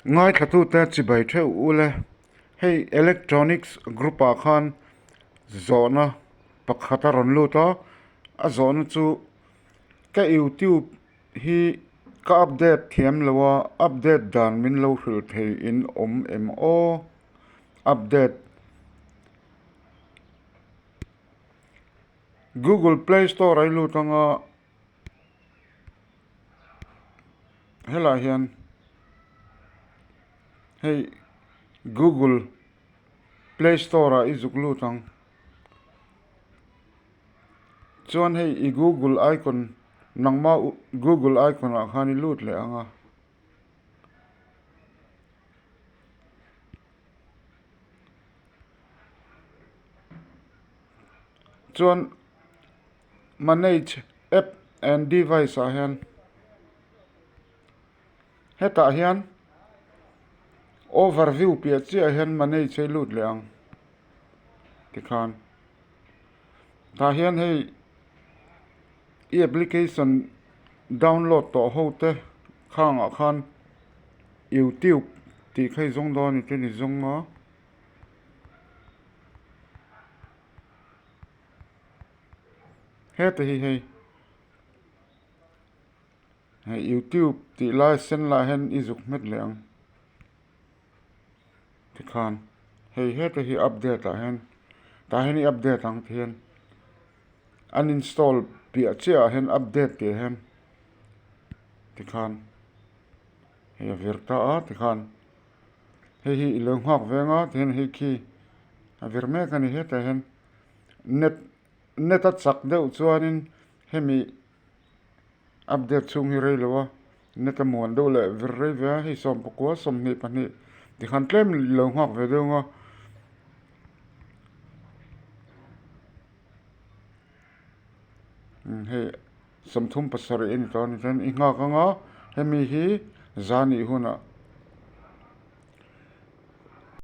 ngay thatu ta chi bai the ule hey electronics group a khan zona pakhata ron lu to a zona chu ka youtube hi ka update thiam lawa update dan min lo hil thei in mo update Google Play Store ai lu tanga hela hian hey Google Play Store a izuk lu tang chuan hei I Google icon nangma Google icon a khani lut le anga chuan manage app and device a hian heta hian overview pia chi a hian manage chei lut le ang tikhan ta hian hei I application download to hote khang a khan YouTube ti khai zong do ni te ni zong ma heta hi hei YouTube ti la sen la hen izuk met le ang tikhan hei heta hi update a hen ta hen I update ang thian uninstall piah chiah hen update ti hen tikhan hei virta a tikhan hei hi lo nghak venga ten hei khi a vir me kan hi heta hen net a chak deuh chuanin hemi update chung hi rei lawa net a muan deuh le vir rei ve hei som pakua som ni pani tikhan tlem lo nghak ve deuh nga hei som thum pasar in to ni ten I nghak anga hemi hi zani hunah